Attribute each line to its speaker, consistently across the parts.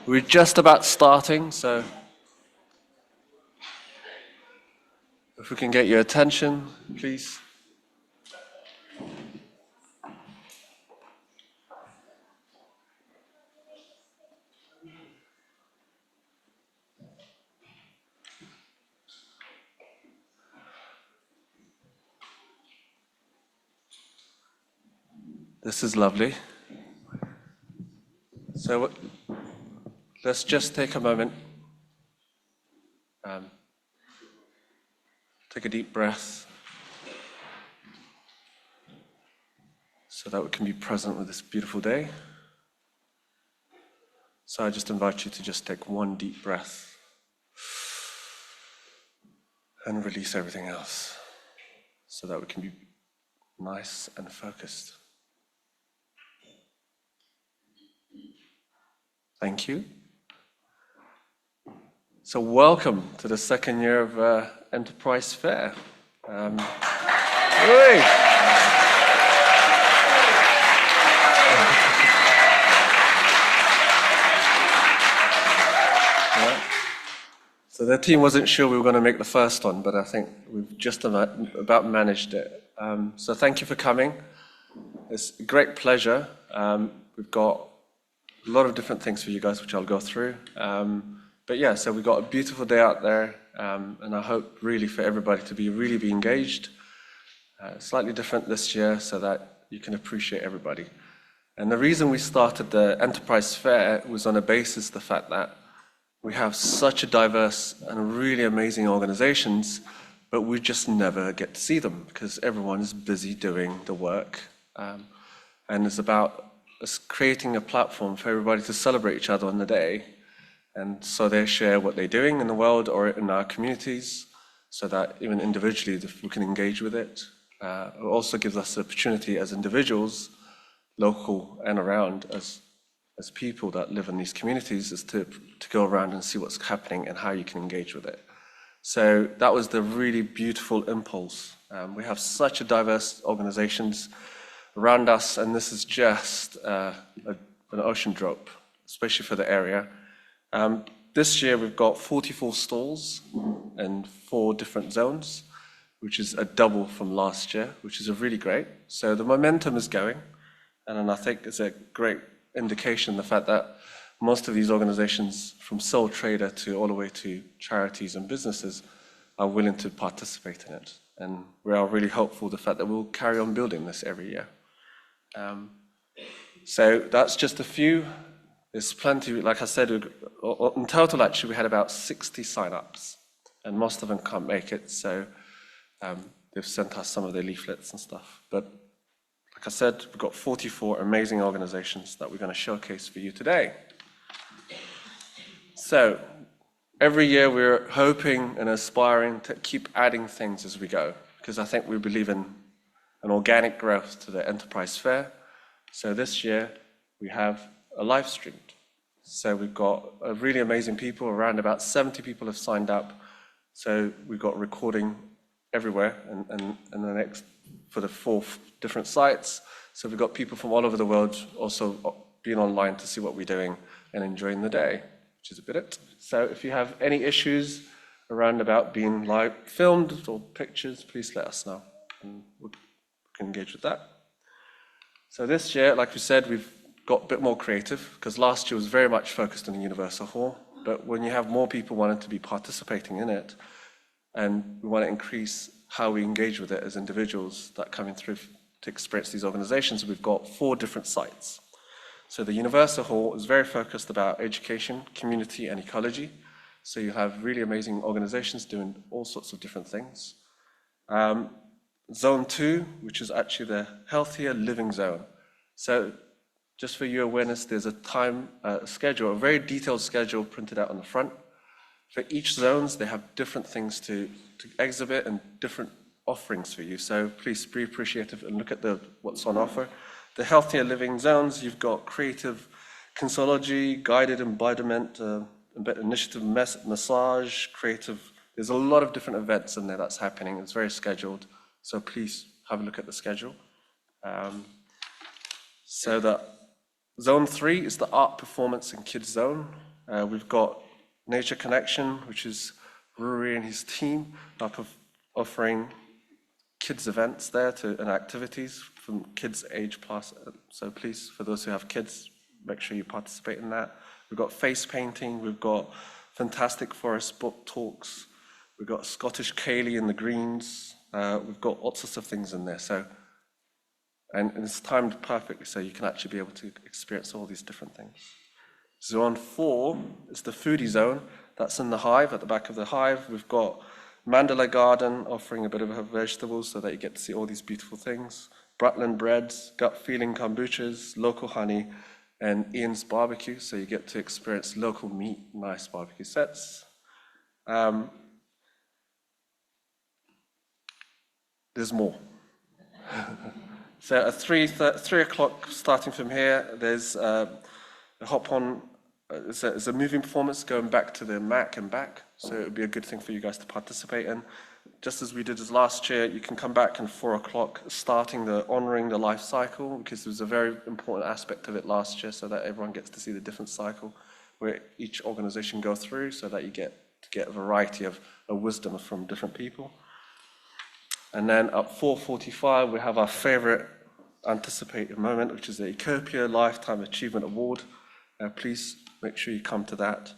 Speaker 1: We're just about starting, so if we can get your attention, please. This is lovely. So let's just take a moment. Take a deep breath so that we can be present with this beautiful day. So I just invite you to just take one deep breath and release everything else so that we can be nice and focused. Thank you. So welcome to the second year of Enterprise Fair. So the team wasn't sure we were going to make the first one, but I think we've just about managed it. So thank you for coming. It's a great pleasure. We've got a lot of different things for you guys, which I'll go through. But yeah, so we've got a beautiful day out there, and I hope really for everybody to really be engaged. Slightly different this year so that you can appreciate everybody. And the reason we started the Enterprise Fair was on the basis of the fact that we have such a diverse and really amazing organizations, but we just never get to see them because everyone is busy doing the work. And it's about us creating a platform for everybody to celebrate each other on the day. And so they share what they're doing in the world or in our communities so that even individually we can engage with it. It also gives us the opportunity as individuals, local and around, as people that live in these communities, is to go around and see what's happening and how you can engage with it. So that was the really beautiful impulse. We have such a diverse organizations around us, and this is just an ocean drop, especially for the area. This year we've got 44 stalls and 4 different zones, which is a double from last year, which is really great. So the momentum is going, and I think it's a great indication the fact that most of these organizations, from sole trader to all the way to charities and businesses, are willing to participate in it. And we are really hopeful the fact that we'll carry on building this every year. So that's just a few. There's plenty, like I said, in total actually we had about 60 sign-ups, and most of them can't make it, so they've sent us some of their leaflets and stuff. But like I said, we've got 44 amazing organizations that we're going to showcase for you today. So every year we're hoping and aspiring to keep adding things as we go, because I think we believe in an organic growth to the Enterprise Fair. So this year we have a live stream. So we've got really amazing people, around about 70 people have signed up. So we've got recording everywhere and the next for the 4 different sites. So we've got people from all over the world also being online to see what we're doing and enjoying the day, which is a bit it. So if you have any issues around about being live filmed or pictures, please let us know and we can engage with that. So this year, like we said, we've got a bit more creative because last year was very much focused on the Universal Hall. But when you have more people wanting to be participating in it, and we want to increase how we engage with it as individuals that coming through to experience these organizations, we've got 4 different sites. So the Universal Hall is very focused about education, community, and ecology. So you have really amazing organizations doing all sorts of different things. Zone 2, which is actually the healthier living zone. So just for your awareness, there's a time schedule, a very detailed schedule printed out on the front. For each zones, they have different things to exhibit and different offerings for you. So please be appreciative and look at what's on offer. The healthier living zones, you've got creative kinesiology, guided embodiment, initiative massage, creative. There's a lot of different events in there that's happening. It's very scheduled. So please have a look at the schedule. So the zone 3 is the art, performance, and kids zone. We've got Nature Connection, which is Rory and his team, offering kids events there and activities from kids age plus. So please, for those who have kids, make sure you participate in that. We've got face painting, we've got fantastic forest book talks, we've got Scottish Ceilidh in the greens, we've got all sorts of things in there. So, and it's timed perfectly so you can actually be able to experience all these different things. Zone 4 is the foodie zone. That's in the hive, at the back of the hive. We've got Mandalay Garden offering a bit of vegetables so that you get to see all these beautiful things. Bratland breads, gut feeling kombuchas, local honey, and Ian's barbecue, so you get to experience local meat, nice barbecue sets. There's more. So at 3 o'clock, starting from here, there's a hop-on. It's a moving performance going back to the Mac and back, so it would be a good thing for you guys to participate in. Just as we did as last year, you can come back at 4 o'clock, starting honouring the life cycle, because there was a very important aspect of it last year, so that everyone gets to see the different cycle where each organisation go through, so that you get a variety of wisdom from different people. And then at 4:45, we have our favourite anticipated moment, which is the Ekopia Lifetime Achievement Award. Please make sure you come to that.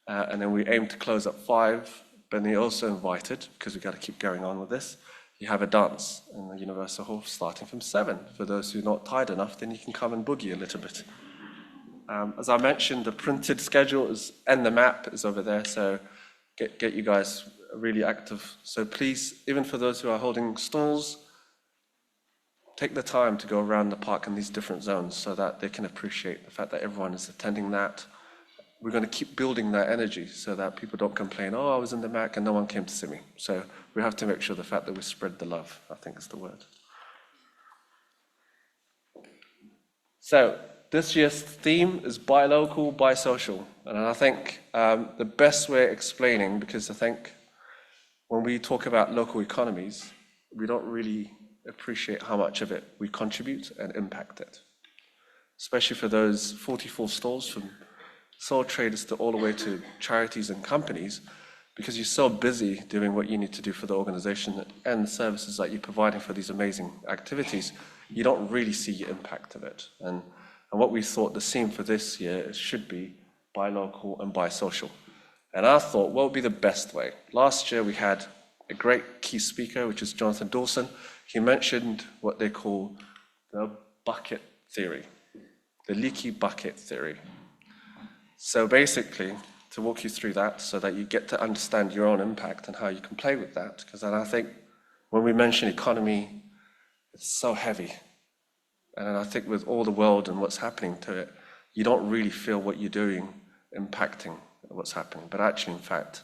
Speaker 1: And then we aim to close at 5. But you're also invited, because we've got to keep going on with this. You have a dance in the Universal Hall starting from 7. For those who are not tired enough, then you can come and boogie a little bit. As I mentioned, the printed schedule and the map is over there, so get you guys really active. So please, even for those who are holding stalls, take the time to go around the park in these different zones so that they can appreciate the fact that everyone is attending that. We're going to keep building that energy so that people don't complain, oh, I was in the Mac and no one came to see me. So we have to make sure the fact that we spread the love, I think is the word. So this year's theme is buy local, buy social. And I think the best way of explaining, because I think when we talk about local economies, we don't really appreciate how much of it we contribute and impact it. Especially for those 44 stalls, from sole traders to all the way to charities and companies, because you're so busy doing what you need to do for the organization and the services that you're providing for these amazing activities, you don't really see the impact of it. And what we thought the theme for this year should be buy local and buy social. And I thought, what would be the best way? Last year we had a great key speaker, which is Jonathan Dawson. He mentioned what they call the bucket theory, the leaky bucket theory. So basically, to walk you through that so that you get to understand your own impact and how you can play with that, because then I think when we mention economy, it's so heavy. And I think with all the world and what's happening to it, you don't really feel what you're doing impacting what's happening. But actually, in fact,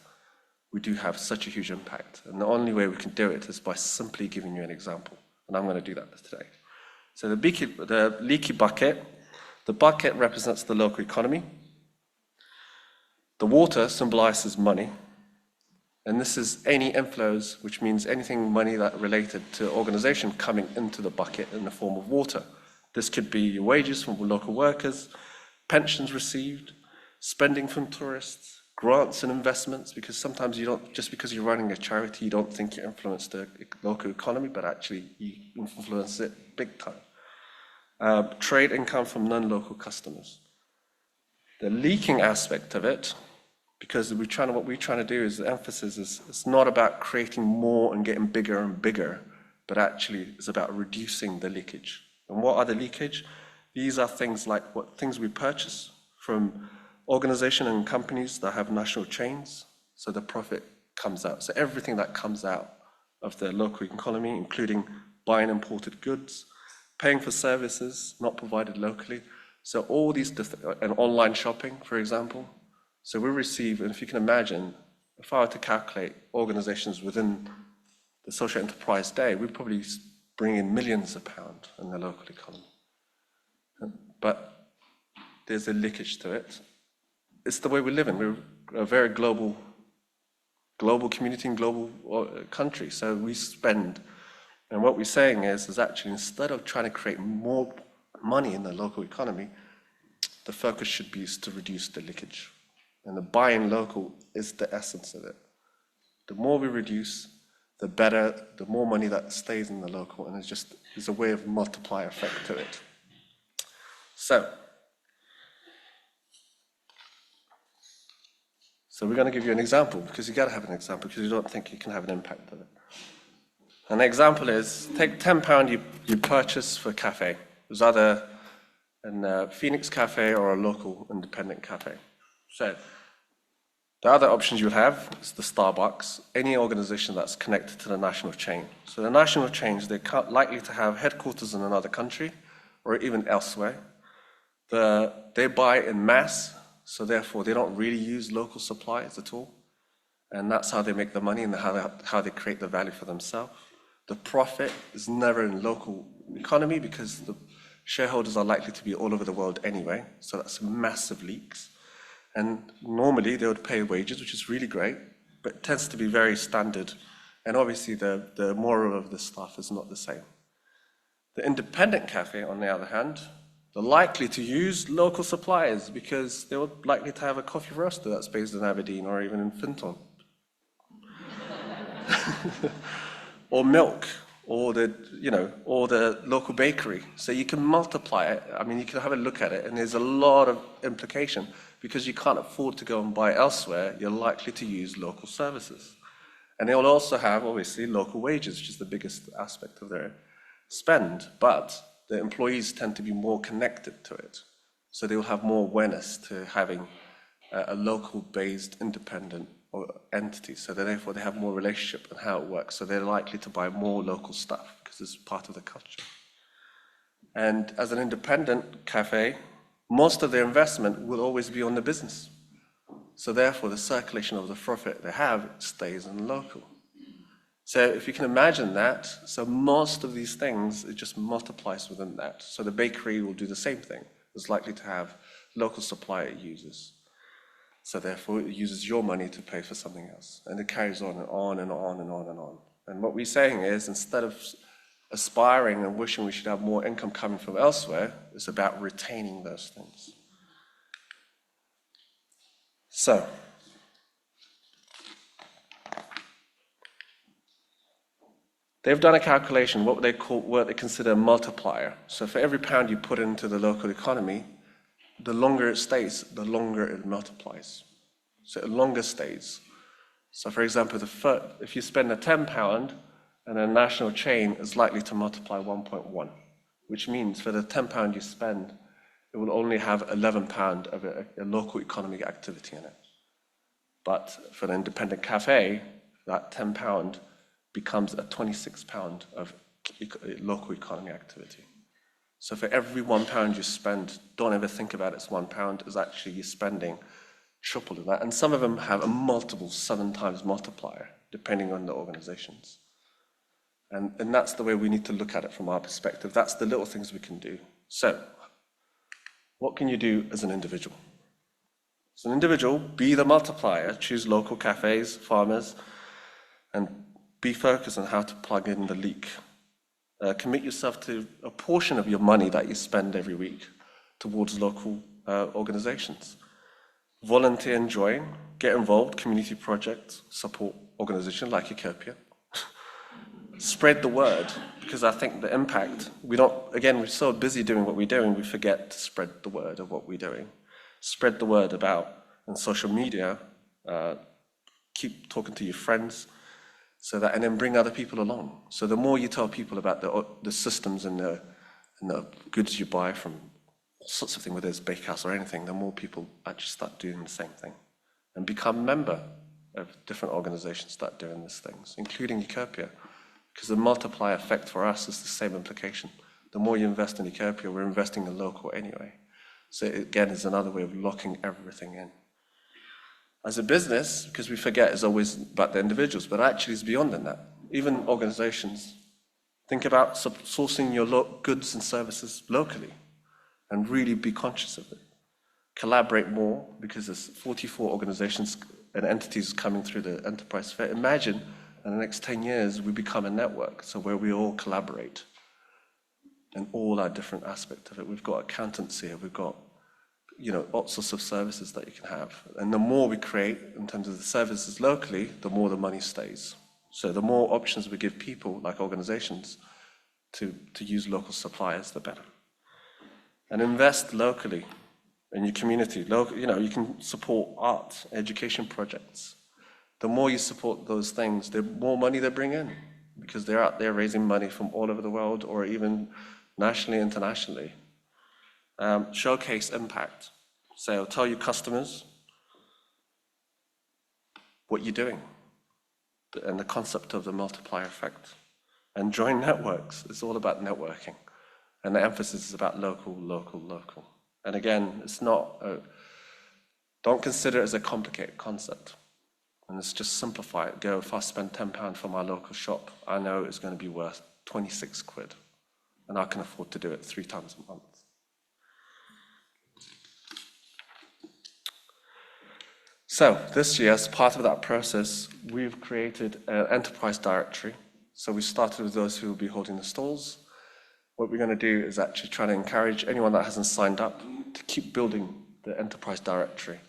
Speaker 1: we do have such a huge impact. And the only way we can do it is by simply giving you an example. And I'm going to do that today. So the leaky bucket, the bucket represents the local economy. The water symbolizes money, and this is any inflows, which means anything money that related to organization coming into the bucket in the form of water. This could be your wages from local workers, pensions received, spending from tourists, grants and investments, because sometimes you don't, just because you're running a charity, you don't think you influence the local economy, but actually you influence it big time. Trade income from non-local customers. The leaking aspect of it, because what we're trying to do is the emphasis is it's not about creating more and getting bigger and bigger, but actually it's about reducing the leakage. And what are the leakage? These are things like things we purchase from organizations and companies that have national chains, so the profit comes out. So everything that comes out of the local economy, including buying imported goods, paying for services not provided locally. So all these, and online shopping, for example. So we receive, and if you can imagine, if I were to calculate organizations within the social enterprise day, we'd probably bring in millions of pounds in the local economy. But there's a leakage to it. It's the way we live in. We're a very global community and global country. So we spend, and what we're saying is actually instead of trying to create more money in the local economy, the focus should be to reduce the leakage. And the buying local is the essence of it. The more we reduce, the better, the more money that stays in the local, and it's a way of multiplier effect to it. So we're going to give you an example, because you got to have an example, because you don't think you can have an impact of it. And the example is, take £10 you purchase for a cafe. It was either a Phoenix cafe or a local independent cafe. So the other options you have is the Starbucks, any organization that's connected to the national chain. So the national chains, they're likely to have headquarters in another country or even elsewhere. They buy in mass, so therefore they don't really use local suppliers at all. And that's how they make the money and how they create the value for themselves. The profit is never in local economy because the shareholders are likely to be all over the world anyway, so that's massive leaks. And normally they would pay wages, which is really great, but it tends to be very standard. And obviously the moral of the staff is not the same. The independent cafe, on the other hand, they're likely to use local suppliers because they would likely to have a coffee roaster that's based in Aberdeen or even in Finton. Or milk, or the local bakery. So you can multiply it. I mean, you can have a look at it, and there's a lot of implication. Because you can't afford to go and buy elsewhere, you're likely to use local services. And they will also have, obviously, local wages, which is the biggest aspect of their spend. But the employees tend to be more connected to it. So they will have more awareness to having a local-based independent entity. So therefore they have more relationship and how it works. So they're likely to buy more local stuff because it's part of the culture. And as an independent cafe, most of their investment will always be on the business. So therefore the circulation of the profit they have stays in local. So if you can imagine that, so most of these things, it just multiplies within that. So the bakery will do the same thing. It's likely to have local supplier it uses. So therefore it uses your money to pay for something else. And it carries on and on and on and on and on. And what we're saying is, instead of aspiring and wishing we should have more income coming from elsewhere, it's about retaining those things. So, they've done a calculation, what they consider a multiplier. So for every pound you put into the local economy, the longer it stays, the longer it multiplies. So it longer stays. So for example, if you spend a £10 and a national chain is likely to multiply 1.1, which means for the £10 you spend, it will only have £11 of a local economic activity in it. But for an independent cafe, that £10 becomes a £26 of local economy activity. So for every £1 you spend, don't ever think about it as £1, it's actually you're spending triple of that. And some of them have a multiple 7 times multiplier, depending on the organizations. And that's the way we need to look at it from our perspective. That's the little things we can do. So, what can you do as an individual? As an individual, be the multiplier, choose local cafes, farmers, and be focused on how to plug in the leak. Commit yourself to a portion of your money that you spend every week towards local organizations. Volunteer and join, get involved, community projects, support organizations like Ekopia. Spread the word, because I think the impact, we're so busy doing what we're doing, we forget to spread the word of what we're doing. Spread the word about, on social media, keep talking to your friends, and then bring other people along. So the more you tell people about the systems and the goods you buy from all sorts of things, whether it's bakehouse or anything, the more people actually start doing the same thing and become a member of different organizations start doing these things, including Ekopia. Because the multiplier effect for us is the same implication. The more you invest in Ekopia, we're investing in local anyway. So again, it's another way of locking everything in. As a business, because we forget it's always about the individuals, but actually it's beyond than that. Even organizations, think about sourcing your goods and services locally and really be conscious of it. Collaborate more, because there's 44 organizations and entities coming through the enterprise fair. Imagine in the next 10 years, we become a network, so where we all collaborate in all our different aspects of it. We've got accountants here, we've got all sorts of services that you can have. And the more we create in terms of the services locally, the more the money stays. So the more options we give people, like organizations, to use local suppliers, the better. And invest locally in your community. You can support art, education projects. The more you support those things, the more money they bring in, because they're out there raising money from all over the world, or even nationally, internationally. Showcase impact. So tell your customers what you're doing and the concept of the multiplier effect. And join networks. It's all about networking. And the emphasis is about local, local, local. And again, it's not, don't consider it as a complicated concept. And it's just simplify it. Go, if I spend £10 from my local shop, I know it's going to be worth 26 quid. And I can afford to do it 3 times a month. So this year, as part of that process, we've created an enterprise directory. So we started with those who will be holding the stalls. What we're going to do is actually try to encourage anyone that hasn't signed up to keep building the enterprise directory.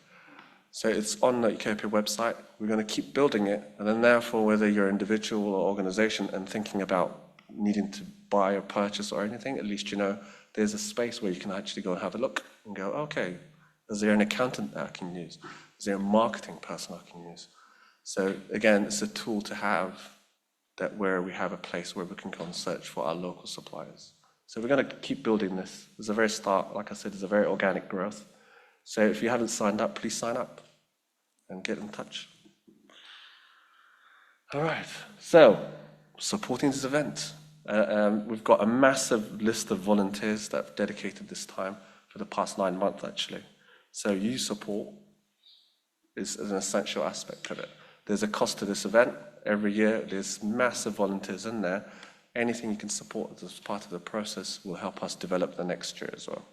Speaker 1: So it's on the Ekopia website. We're going to keep building it, and then therefore, whether you're an individual or organization and thinking about needing to buy or purchase or anything, at least you know there's a space where you can actually go and have a look and go, okay, is there an accountant that I can use? Is there a marketing person I can use? So again, it's a tool to have that where we have a place where we can go and search for our local suppliers. So we're going to keep building this. It's a very start, like I said, it's a very organic growth. So if you haven't signed up, please sign up and get in touch. All right, so supporting this event. We've got a massive list of volunteers that have dedicated this time for the past 9 months, actually. So you support is an essential aspect of it. There's a cost to this event. Every year, there's massive volunteers in there. Anything you can support as part of the process will help us develop the next year as well.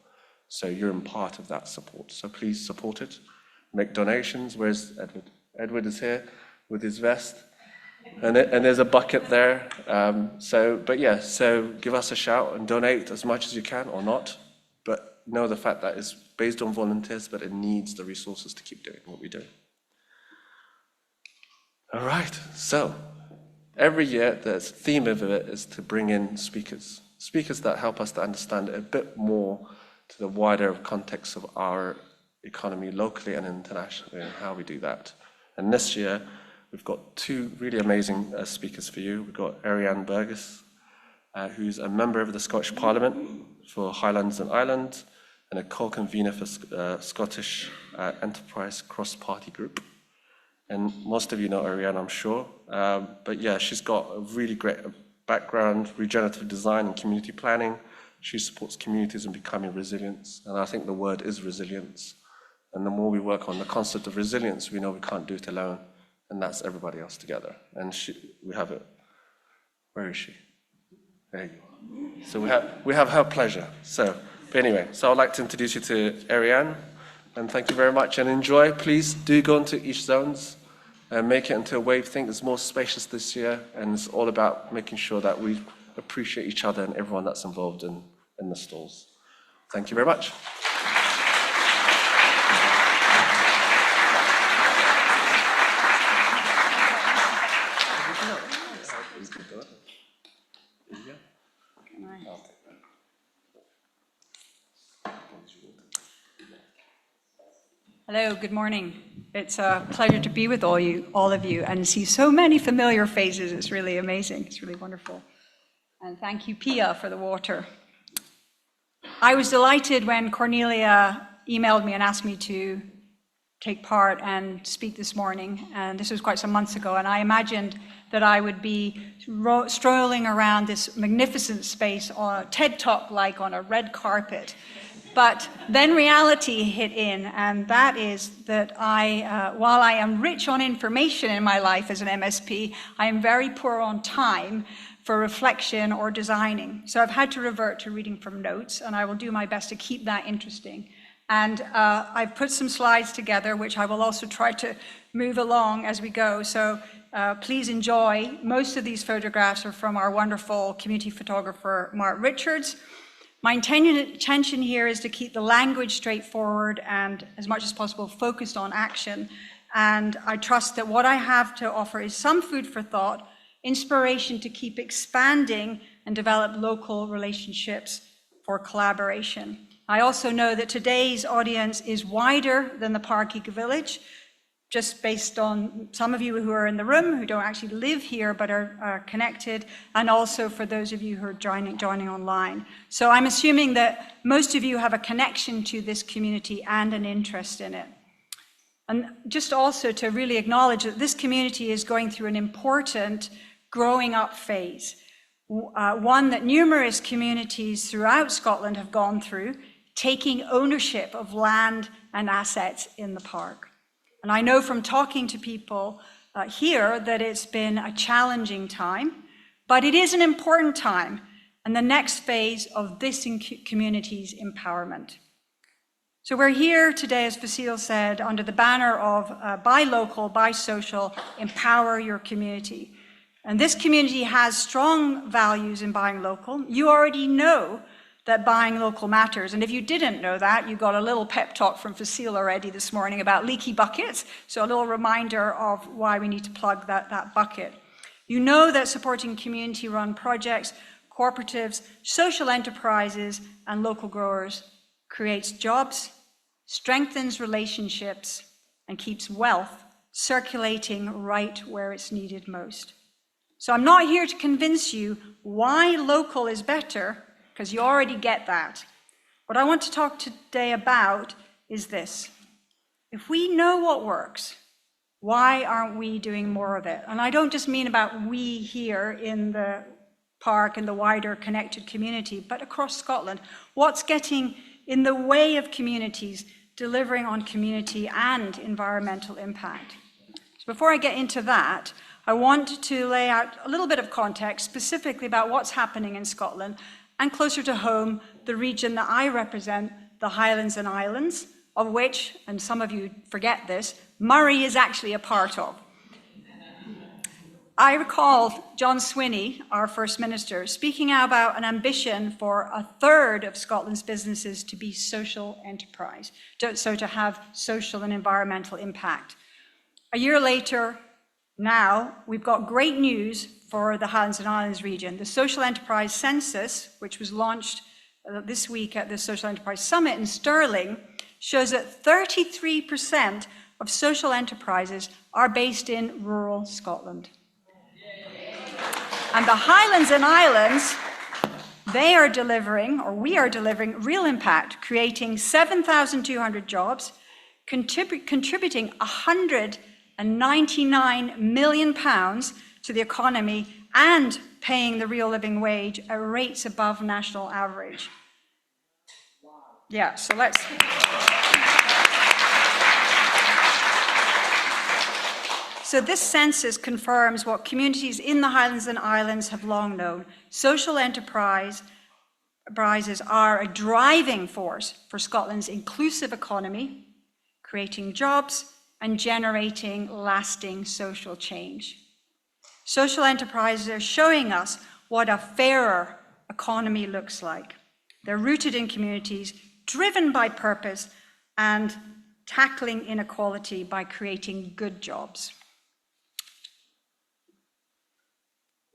Speaker 1: So you're in part of that support. So please support it. Make donations. Where's Edward? Edward is here with his vest. And there's a bucket there. So give us a shout and donate as much as you can or not. But know the fact that it's based on volunteers, but it needs the resources to keep doing what we do. All right, so every year the theme of it is to bring in speakers that help us to understand a bit more to the wider context of our economy locally and internationally and how we do that. And this year, we've got 2 really amazing speakers for you. We've got Ariane Burgess, who's a member of the Scottish Parliament for Highlands and Islands, and a co-convener for Scottish Enterprise Cross-Party Group. And most of you know Ariane, I'm sure. But yeah, she's got a really great background, regenerative design and community planning. She supports communities in becoming resilient. And I think the word is resilience. And the more we work on the concept of resilience, we know we can't do it alone. And that's everybody else together. And we have it. Where is she? There you are. So we have her pleasure. So anyway, so I'd like to introduce you to Ariane. And thank you very much and enjoy. Please do go into each zones and make it into a wave. I think it's more spacious this year, and it's all about making sure that we appreciate each other and everyone that's involved in the stalls. Thank you very much.
Speaker 2: Hello, good morning. It's a pleasure to be with all of you, and see so many familiar faces. It's really amazing. It's really wonderful. And thank you, Pia, for the water. I was delighted when Cornelia emailed me and asked me to take part and speak this morning, and this was quite some months ago, and I imagined that I would be strolling around this magnificent space on a TED Talk like on a red carpet. But then reality hit in, and that is that while I am rich on information in my life as an MSP, I am very poor on time for reflection or designing. So I've had to revert to reading from notes, and I will do my best to keep that interesting. And I've put some slides together, which I will also try to move along as we go. So please enjoy. Most of these photographs are from our wonderful community photographer, Mark Richards. My intention here is to keep the language straightforward and as much as possible focused on action. And I trust that what I have to offer is some food for thought, inspiration to keep expanding and develop local relationships for collaboration. I also know that today's audience is wider than the Park Ecovillage, just based on some of you who are in the room who don't actually live here but are connected, and also for those of you who are joining online. So I'm assuming that most of you have a connection to this community and an interest in it. And just also to really acknowledge that this community is going through an important growing up phase, one that numerous communities throughout Scotland have gone through, taking ownership of land and assets in the park. And I know from talking to people here that it's been a challenging time, but it is an important time and the next phase of this community's empowerment. So we're here today, as Fasil said, under the banner of Buy Local, Buy Social, Empower Your Community. And this community has strong values in buying local. You already know that buying local matters. And if you didn't know that, you got a little pep talk from Fasil already this morning about leaky buckets. So a little reminder of why we need to plug that bucket. You know that supporting community-run projects, cooperatives, social enterprises, and local growers creates jobs, strengthens relationships, and keeps wealth circulating right where it's needed most. So I'm not here to convince you why local is better, because you already get that. What I want to talk today about is this. If we know what works, why aren't we doing more of it? And I don't just mean about we here in the park and the wider connected community, but across Scotland. What's getting in the way of communities delivering on community and environmental impact? So before I get into that, I want to lay out a little bit of context specifically about what's happening in Scotland, and closer to home, the region that I represent, the Highlands and Islands, of which, and some of you forget this, Murray is actually a part of. I recall John Swinney, our First Minister, speaking about an ambition for a third of Scotland's businesses to be social enterprise, so to have social and environmental impact. A year later, now, we've got great news for the Highlands and Islands region. The Social Enterprise Census, which was launched this week at the Social Enterprise Summit in Stirling, shows that 33% of social enterprises are based in rural Scotland. And the Highlands and Islands, they are delivering, or we are delivering, real impact, creating 7,200 jobs, contributing £199 million to the economy, and paying the real living wage at rates above national average. Wow. Yeah, so let's... So this census confirms what communities in the Highlands and Islands have long known. Social enterprises are a driving force for Scotland's inclusive economy, creating jobs and generating lasting social change. Social enterprises are showing us what a fairer economy looks like. They're rooted in communities, driven by purpose, and tackling inequality by creating good jobs.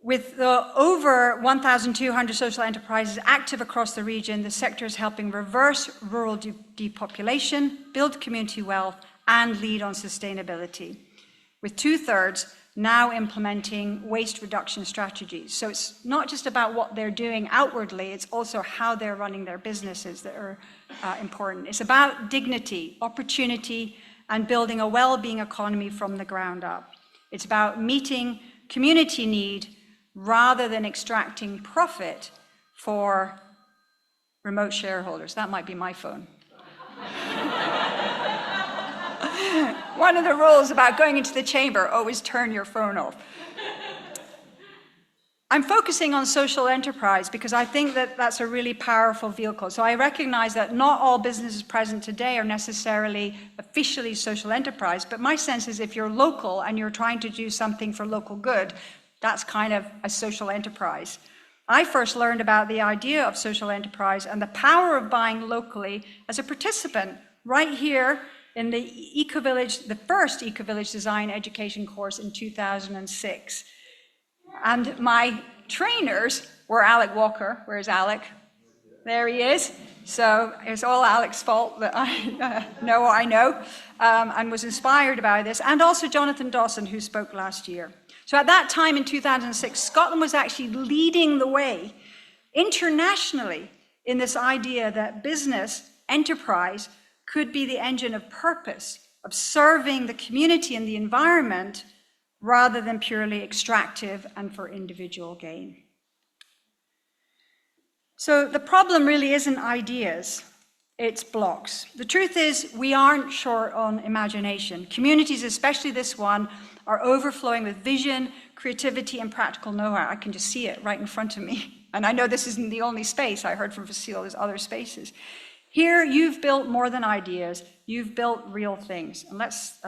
Speaker 2: With over 1,200 social enterprises active across the region, the sector is helping reverse rural depopulation, build community wealth, and lead on sustainability, with 2/3 now implementing waste reduction strategies. So it's not just about what they're doing outwardly, it's also how they're running their businesses that are important. It's about dignity, opportunity, and building a well-being economy from the ground up. It's about meeting community need rather than extracting profit for remote shareholders. That might be my phone. One of the rules about going into the chamber, always turn your phone off. I'm focusing on social enterprise because I think that that's a really powerful vehicle. So I recognize that not all businesses present today are necessarily officially social enterprise, but my sense is if you're local and you're trying to do something for local good, that's kind of a social enterprise. I first learned about the idea of social enterprise and the power of buying locally as a participant right here in the Ecovillage, the first Ecovillage design education course in 2006. And my trainers were Alec Walker. Where's Alec? There he is. So it's all Alec's fault that I know what I know, and was inspired by this, and also Jonathan Dawson, who spoke last year. So at that time in 2006, Scotland was actually leading the way internationally in this idea that business, enterprise, could be the engine of purpose, of serving the community and the environment, rather than purely extractive and for individual gain. So the problem really isn't ideas, it's blocks. The truth is, we aren't short on imagination. Communities, especially this one, are overflowing with vision, creativity, and practical know-how. I can just see it right in front of me. And I know this isn't the only space. I heard from Fasil, there's other spaces. Here, you've built more than ideas, you've built real things. And let's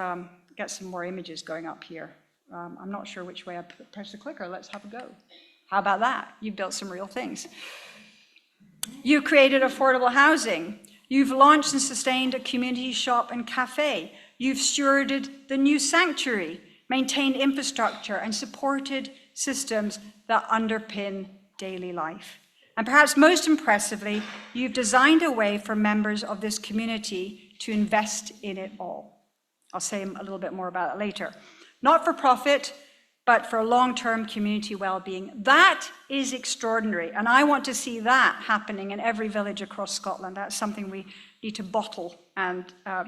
Speaker 2: get some more images going up here. I'm not sure which way I press the clicker, let's have a go. How about that? You've built some real things. You've created affordable housing. You've launched and sustained a community shop and cafe. You've stewarded the new sanctuary, maintained infrastructure, and supported systems that underpin daily life. And perhaps most impressively, you've designed a way for members of this community to invest in it all. I'll say a little bit more about it later. Not for profit, but for long-term community well-being. That is extraordinary, and I want to see that happening in every village across Scotland. That's something we need to bottle and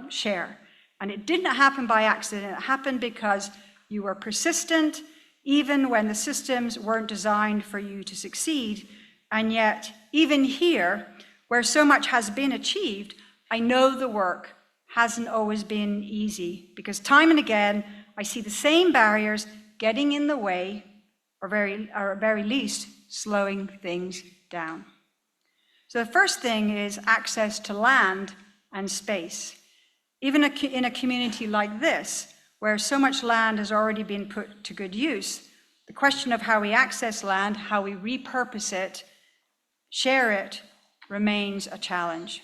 Speaker 2: share. And it didn't happen by accident. It happened because you were persistent, even when the systems weren't designed for you to succeed. And yet, even here, where so much has been achieved, I know the work hasn't always been easy, because time and again, I see the same barriers getting in the way, or at very least, slowing things down. So the first thing is access to land and space. Even in a community like this, where so much land has already been put to good use, the question of how we access land, how we repurpose it, share it, remains a challenge.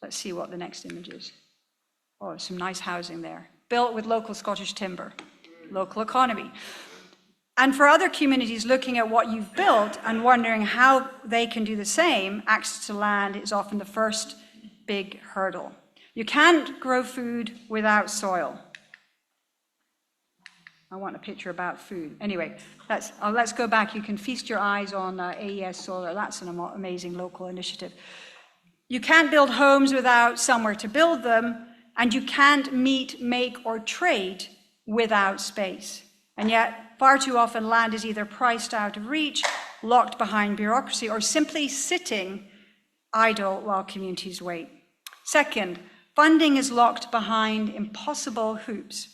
Speaker 2: Let's see what the next image is. Oh, some nice housing there. Built with local Scottish timber. Local economy. And for other communities looking at what you've built and wondering how they can do the same, access to land is often the first big hurdle. You can't grow food without soil. I want a picture about food. Anyway, let's go back. You can feast your eyes on AES Solar. That's an amazing local initiative. You can't build homes without somewhere to build them, and you can't meet, make, or trade without space. And yet, far too often, land is either priced out of reach, locked behind bureaucracy, or simply sitting idle while communities wait. Second, funding is locked behind impossible hoops.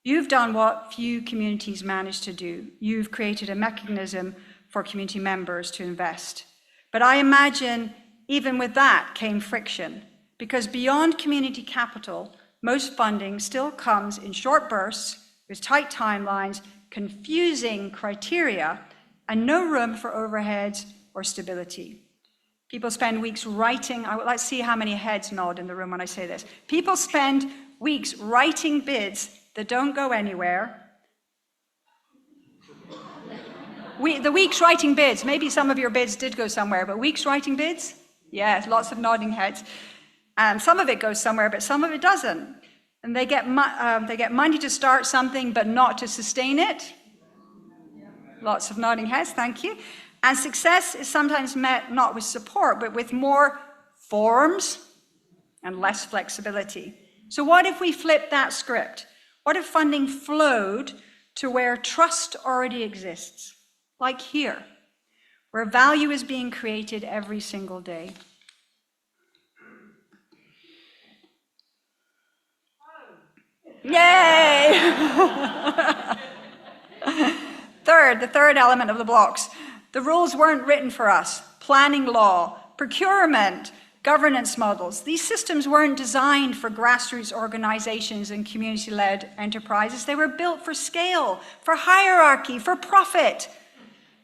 Speaker 2: You've done what few communities manage to do. You've created a mechanism for community members to invest. But I imagine even with that came friction, because beyond community capital, most funding still comes in short bursts with tight timelines, confusing criteria, and no room for overheads or stability. People spend weeks writing, let's see how many heads nod in the room when I say this. People spend weeks writing bids that don't go anywhere. The weeks writing bids, maybe some of your bids did go somewhere, but weeks writing bids? Yes, lots of nodding heads. And some of it goes somewhere, but some of it doesn't. And they get money to start something, but not to sustain it. Lots of nodding heads, thank you. And success is sometimes met not with support, but with more forms and less flexibility. So what if we flip that script? What if funding flowed to where trust already exists, like here, where value is being created every single day? Yay! The third element of the blocks. The rules weren't written for us. Planning law, procurement, governance models. These systems weren't designed for grassroots organizations and community-led enterprises. They were built for scale, for hierarchy, for profit.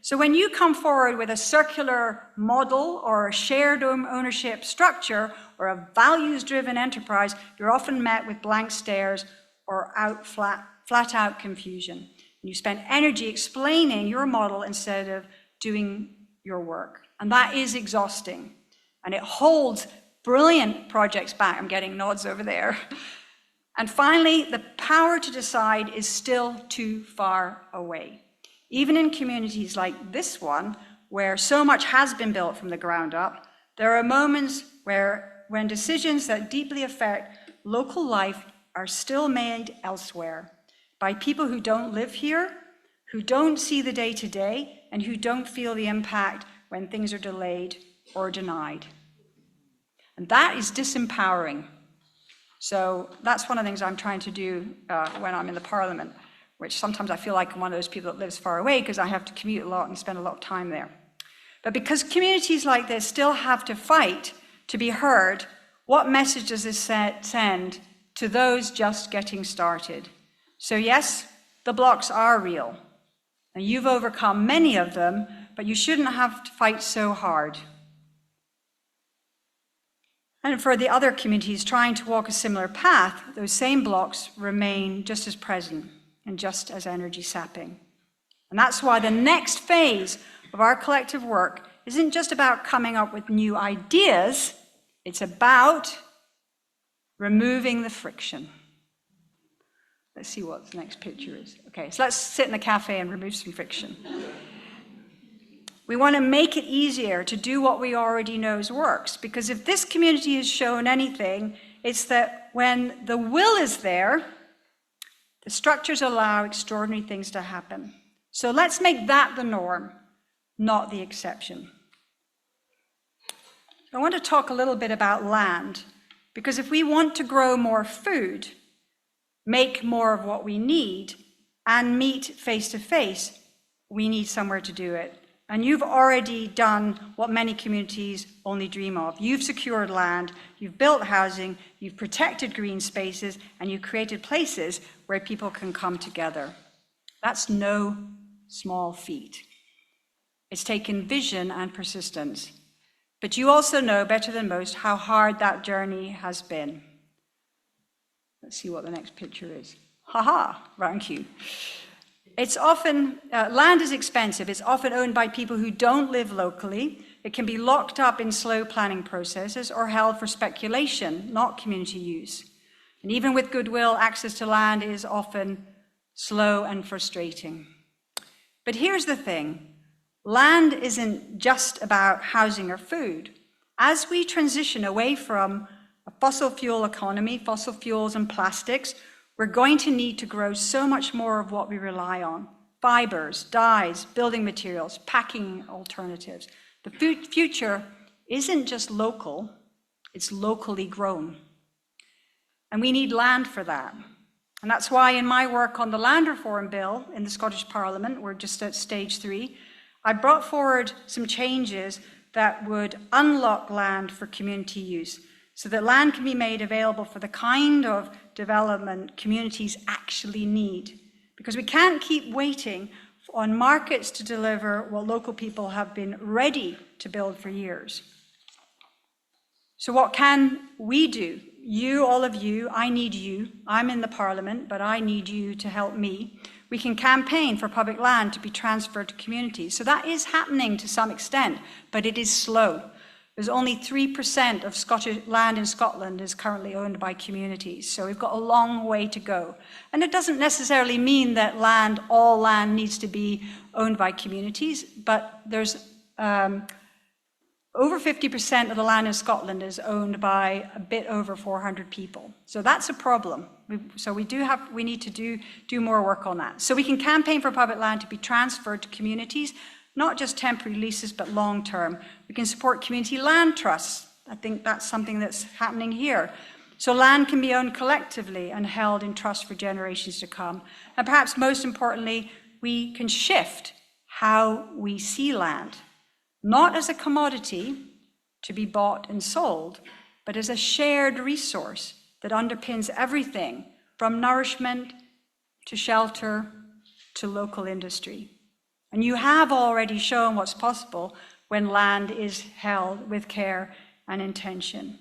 Speaker 2: So when you come forward with a circular model or a shared ownership structure or a values-driven enterprise, you're often met with blank stares or flat out confusion. And you spend energy explaining your model instead of doing your work. And that is exhausting. And it holds brilliant projects back. I'm getting nods over there. And finally, the power to decide is still too far away. Even in communities like this one, where so much has been built from the ground up, there are moments when decisions that deeply affect local life are still made elsewhere by people who don't live here, who don't see the day-to-day, and who don't feel the impact when things are delayed or denied. And that is disempowering. So that's one of the things I'm trying to do when I'm in the Parliament, which sometimes I feel like I'm one of those people that lives far away because I have to commute a lot and spend a lot of time there. But because communities like this still have to fight to be heard, what message does this send to those just getting started? So yes, the blocks are real, and you've overcome many of them, but you shouldn't have to fight so hard. And for the other communities trying to walk a similar path, those same blocks remain just as present and just as energy sapping. And that's why the next phase of our collective work isn't just about coming up with new ideas, it's about removing the friction. Let's see what the next picture is. Okay, so let's sit in a cafe and remove some friction. We want to make it easier to do what we already know works, because if this community has shown anything, it's that when the will is there, the structures allow extraordinary things to happen. So let's make that the norm, not the exception. I want to talk a little bit about land, because if we want to grow more food, make more of what we need, and meet face to face, we need somewhere to do it. And you've already done what many communities only dream of. You've secured land, you've built housing, you've protected green spaces, and you've created places where people can come together. That's no small feat. It's taken vision and persistence. But you also know better than most how hard that journey has been. Let's see what the next picture is. Round cue. It's often, land is expensive. It's often owned by people who don't live locally. It can be locked up in slow planning processes or held for speculation, not community use. And even with goodwill, access to land is often slow and frustrating. But here's the thing. Land isn't just about housing or food. As we transition away from a fossil fuel economy, fossil fuels and plastics, we're going to need to grow so much more of what we rely on. Fibers, dyes, building materials, packing alternatives. The future isn't just local, it's locally grown. And we need land for that. And that's why in my work on the Land Reform Bill in the Scottish Parliament, we're just at stage 3, I brought forward some changes that would unlock land for community use, so that land can be made available for the kind of development communities actually need. Because we can't keep waiting on markets to deliver what local people have been ready to build for years. So what can we do? You, all of you, I need you. I'm in the Parliament, but I need you to help me. We can campaign for public land to be transferred to communities. So that is happening to some extent, but it is slow. There's only 3% of Scottish land in Scotland is currently owned by communities, so we've got a long way to go. And it doesn't necessarily mean that all land needs to be owned by communities, but there's over 50% of the land in Scotland is owned by a bit over 400 people. So that's a problem. We need to do more work on that. So we can campaign for public land to be transferred to communities, not just temporary leases, but long-term. We can support community land trusts. I think that's something that's happening here. So land can be owned collectively and held in trust for generations to come. And perhaps most importantly, we can shift how we see land, not as a commodity to be bought and sold, but as a shared resource that underpins everything from nourishment to shelter to local industry. And you have already shown what's possible when land is held with care and intention.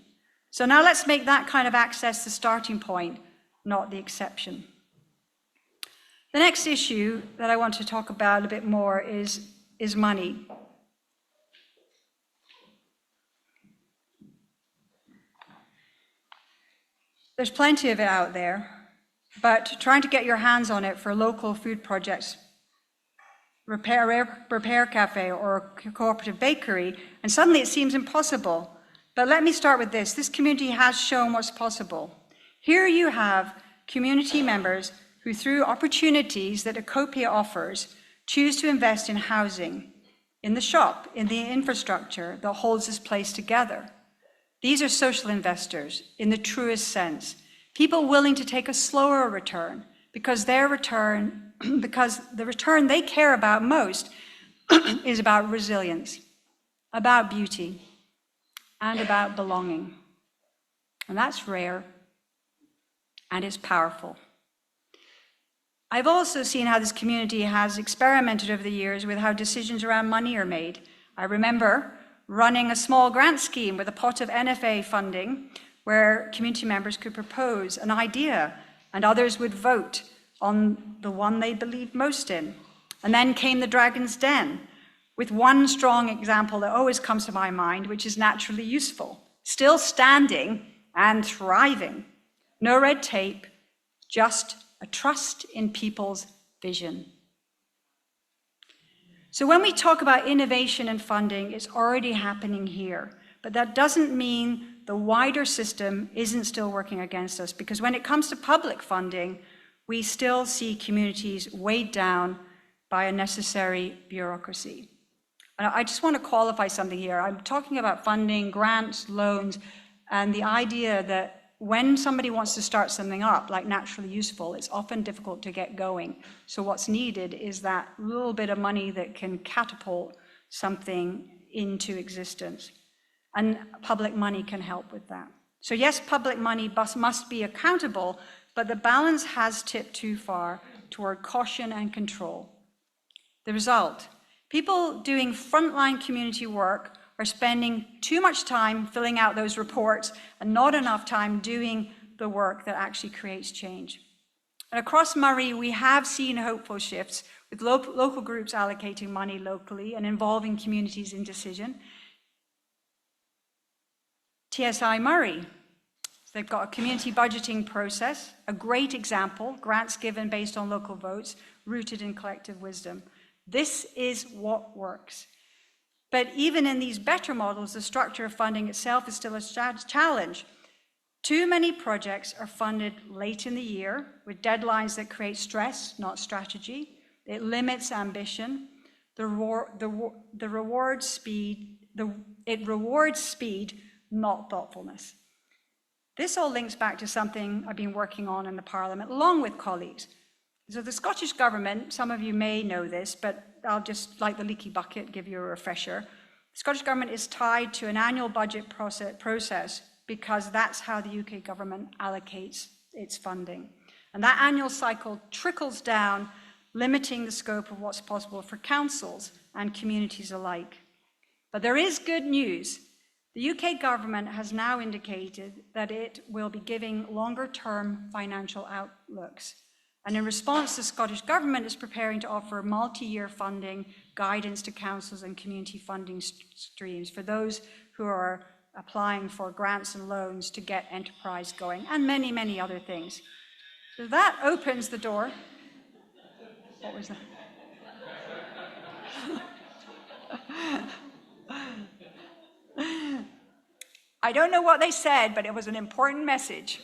Speaker 2: So now let's make that kind of access the starting point, not the exception. The next issue that I want to talk about a bit more is money. There's plenty of it out there, but trying to get your hands on it for local food projects, repair cafe or a cooperative bakery, and suddenly it seems impossible. But let me start with this. This community has shown what's possible. Here you have community members who, through opportunities that Ekopia offers, choose to invest in housing, in the shop, in the infrastructure that holds this place together. These are social investors in the truest sense, people willing to take a slower return because the return they care about most is about resilience, about beauty, and about belonging. And that's rare, and it's powerful. I've also seen how this community has experimented over the years with how decisions around money are made. I remember running a small grant scheme with a pot of NFA funding where community members could propose an idea and others would vote on the one they believed most in. And then came the Dragon's Den, with one strong example that always comes to my mind, which is naturally useful, still standing and thriving. No red tape, just a trust in people's vision. So when we talk about innovation and funding, it's already happening here, but that doesn't mean the wider system isn't still working against us, because when it comes to public funding, we still see communities weighed down by unnecessary bureaucracy. And I just want to qualify something here. I'm talking about funding, grants, loans, and the idea that when somebody wants to start something up, like naturally useful, it's often difficult to get going. So what's needed is that little bit of money that can catapult something into existence. And public money can help with that. So yes, public money must be accountable, but the balance has tipped too far toward caution and control. The result, people doing frontline community work are spending too much time filling out those reports and not enough time doing the work that actually creates change. And across Murray, we have seen hopeful shifts with local groups allocating money locally and involving communities in decision. TSI Murray, they've got a community budgeting process, a great example, grants given based on local votes, rooted in collective wisdom. This is what works. But even in these better models, the structure of funding itself is still a challenge. Too many projects are funded late in the year with deadlines that create stress, not strategy. It limits ambition. It rewards speed, not thoughtfulness. This all links back to something I've been working on in the Parliament, along with colleagues. So the Scottish Government, some of you may know this, but I'll just, like the leaky bucket, give you a refresher. The Scottish Government is tied to an annual budget process because that's how the UK government allocates its funding. And that annual cycle trickles down, limiting the scope of what's possible for councils and communities alike. But there is good news. The UK government has now indicated that it will be giving longer-term financial outlooks. And in response, the Scottish Government is preparing to offer multi-year funding guidance to councils and community funding streams for those who are applying for grants and loans to get enterprise going, and many, many other things. So that opens the door. What was that? I don't know what they said, but it was an important message.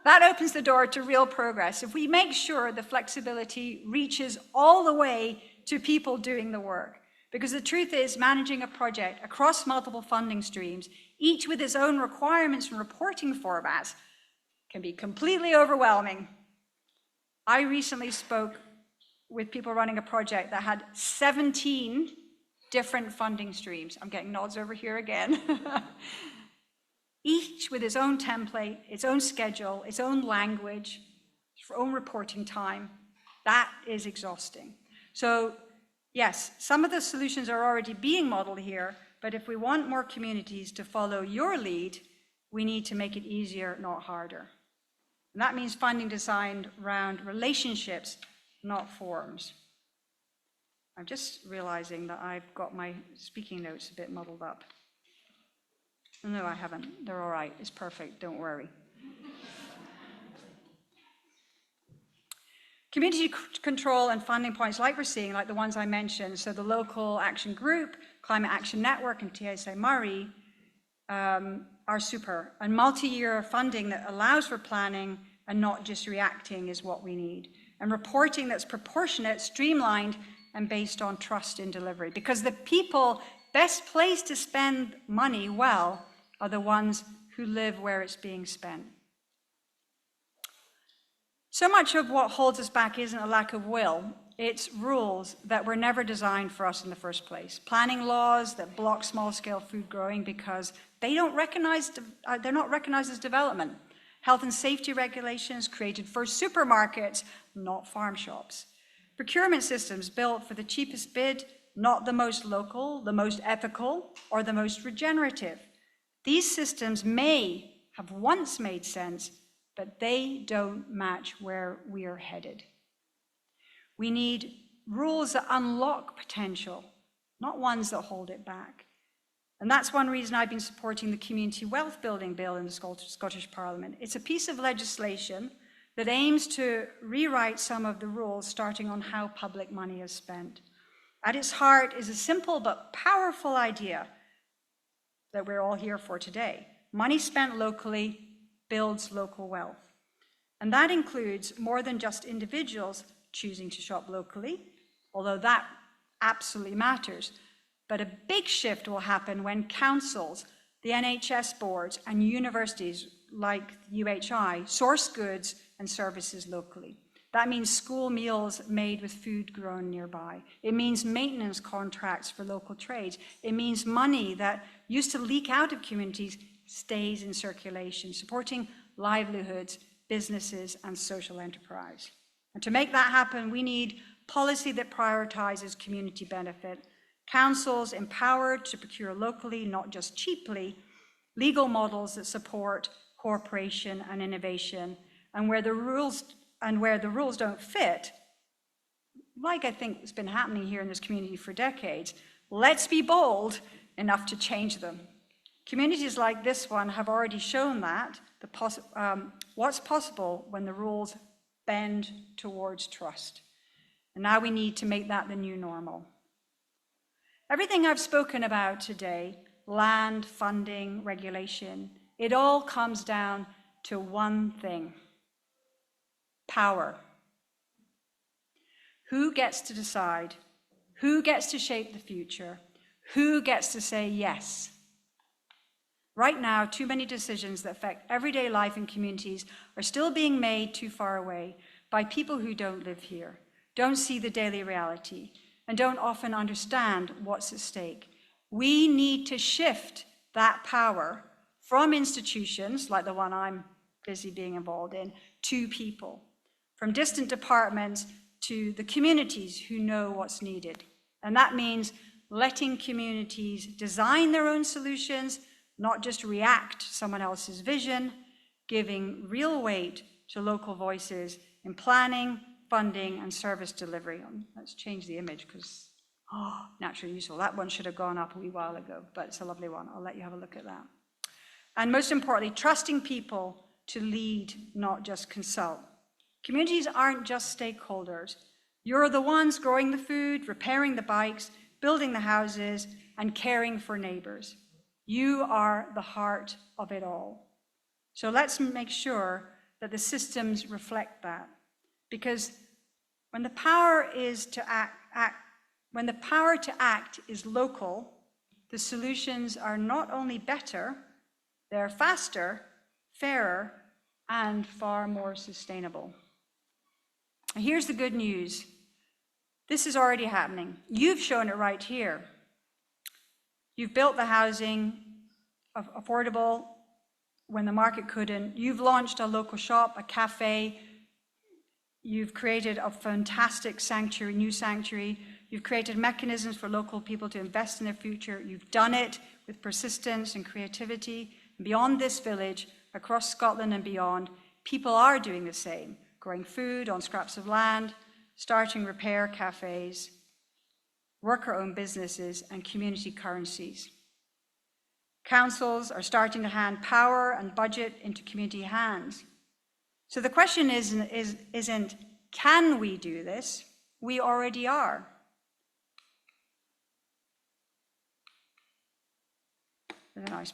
Speaker 2: That opens the door to real progress. If we make sure the flexibility reaches all the way to people doing the work. Because the truth is, managing a project across multiple funding streams, each with its own requirements and reporting formats, can be completely overwhelming. I recently spoke with people running a project that had 17 different funding streams. I'm getting nods over here again. Each with its own template, its own schedule, its own language, its own reporting time. That is exhausting. So yes, some of the solutions are already being modeled here, but if we want more communities to follow your lead, we need to make it easier, not harder. And that means funding designed around relationships, not forms. I'm just realizing that I've got my speaking notes a bit muddled up. No, I haven't. They're all right. It's perfect. Don't worry. Community control and funding points like we're seeing, like the ones I mentioned, so the Local Action Group, Climate Action Network, and TSA Murray are super. And multi-year funding that allows for planning and not just reacting is what we need. And reporting that's proportionate, streamlined, and based on trust in delivery. Because the people best placed to spend money well are the ones who live where it's being spent. So much of what holds us back isn't a lack of will, it's rules that were never designed for us in the first place. Planning laws that block small-scale food growing because they're not recognized as development. Health and safety regulations created for supermarkets, not farm shops. Procurement systems built for the cheapest bid, not the most local, the most ethical, or the most regenerative. These systems may have once made sense, but they don't match where we are headed. We need rules that unlock potential, not ones that hold it back. And that's one reason I've been supporting the Community Wealth Building Bill in the Scottish Parliament. It's a piece of legislation that aims to rewrite some of the rules starting on how public money is spent. At its heart is a simple but powerful idea that we're all here for today. Money spent locally builds local wealth. And that includes more than just individuals choosing to shop locally, although that absolutely matters. But a big shift will happen when councils, the NHS boards, and universities like UHI source goods and services locally. That means school meals made with food grown nearby. It means maintenance contracts for local trades. It means money that used to leak out of communities stays in circulation, supporting livelihoods, businesses, and social enterprise. And to make that happen, we need policy that prioritizes community benefit, councils empowered to procure locally, not just cheaply, legal models that support cooperation and innovation, and where the rules don't fit, like I think has been happening here in this community for decades, let's be bold enough to change them. Communities like this one have already shown that what's possible when the rules bend towards trust. And now we need to make that the new normal. Everything I've spoken about today, land, funding, regulation, it all comes down to one thing: power. Who gets to decide? Who gets to shape the future? Who gets to say yes? Right now, too many decisions that affect everyday life in communities are still being made too far away by people who don't live here, don't see the daily reality, and don't often understand what's at stake. We need to shift that power from institutions, like the one I'm busy being involved in, to people, from distant departments to the communities who know what's needed. And that means letting communities design their own solutions, not just react to someone else's vision, giving real weight to local voices in planning, funding, and service delivery. Let's change the image because, naturally useful. That one should have gone up a wee while ago, but it's a lovely one. I'll let you have a look at that. And most importantly, trusting people to lead, not just consult. Communities aren't just stakeholders. You're the ones growing the food, repairing the bikes, building the houses, and caring for neighbors. You are the heart of it all. So let's make sure that the systems reflect that. Because when the power to act is local, the solutions are not only better, they're faster, fairer, and far more sustainable. And here's the good news. This is already happening. You've shown it right here. You've built the housing affordable when the market couldn't. You've launched a local shop, a cafe, You've created a fantastic sanctuary, new sanctuary. You've created mechanisms for local people to invest in their future. You've done it with persistence and creativity. Beyond this village, across Scotland and beyond, people are doing the same, growing food on scraps of land, starting repair cafes, worker-owned businesses, and community currencies. Councils are starting to hand power and budget into community hands. So the question isn't, can we do this? We already are. There's a nice,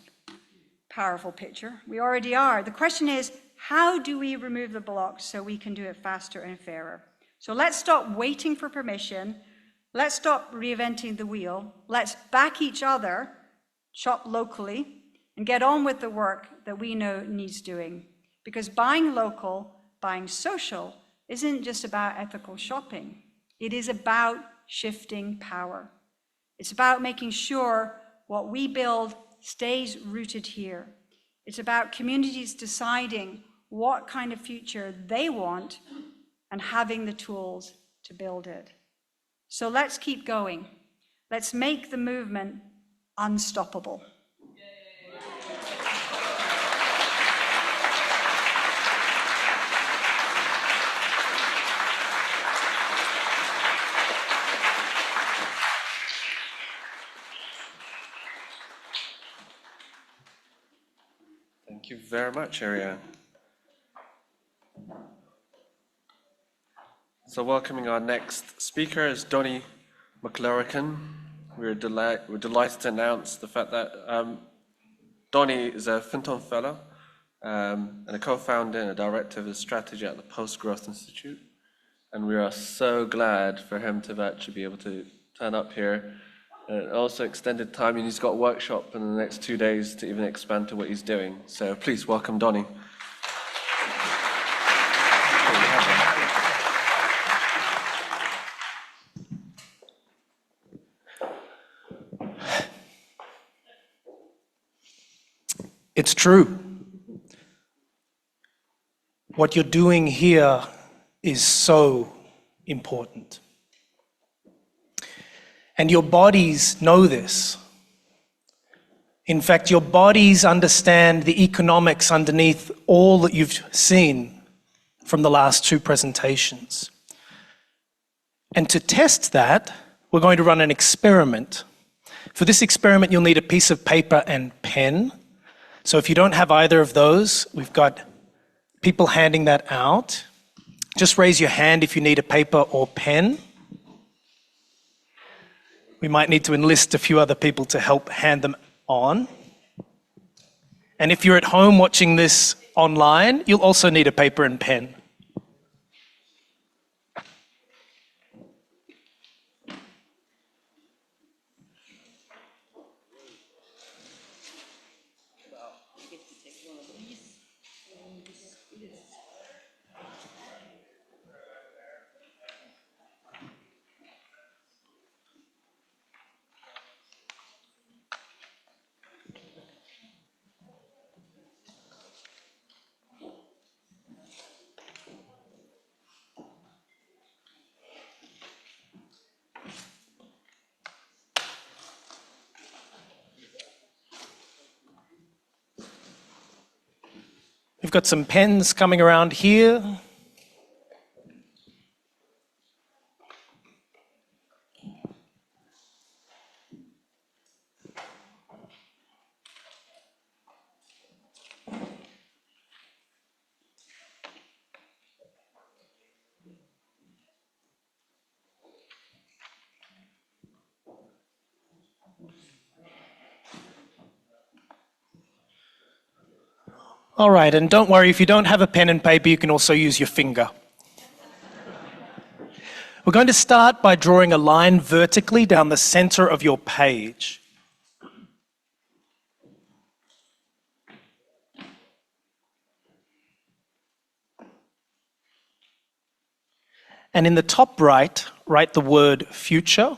Speaker 2: powerful picture. We already are. The question is, how do we remove the blocks so we can do it faster and fairer? So let's stop waiting for permission. Let's stop reinventing the wheel. Let's back each other, shop locally, and get on with the work that we know needs doing. Because buying local, buying social, isn't just about ethical shopping. It is about shifting power. It's about making sure what we build stays rooted here. It's about communities deciding what kind of future they want and having the tools to build it. So let's keep going. Let's make the movement unstoppable.
Speaker 1: Thank you very much, Ariane. So welcoming our next speaker is Donnie MacClurcan. We're delighted to announce the fact that Donnie is a Finton Fellow and a co-founder and a director of strategy at the Post-Growth Institute. And we are so glad for him to actually be able to turn up here. Also extended time, and he's got a workshop in the next 2 days to even expand to what he's doing. So please welcome Donnie.
Speaker 3: It's true. What you're doing here is so important. And your bodies know this. In fact, your bodies understand the economics underneath all that you've seen from the last 2 presentations. And to test that, we're going to run an experiment. For this experiment, you'll need a piece of paper and pen. So if you don't have either of those, we've got people handing that out. Just raise your hand if you need a paper or pen. We might need to enlist a few other people to help hand them on. And if you're at home watching this online, you'll also need a paper and pen. We've got some pens coming around here. All right, and don't worry, if you don't have a pen and paper, you can also use your finger. We're going to start by drawing a line vertically down the center of your page. And in the top right, write the word future.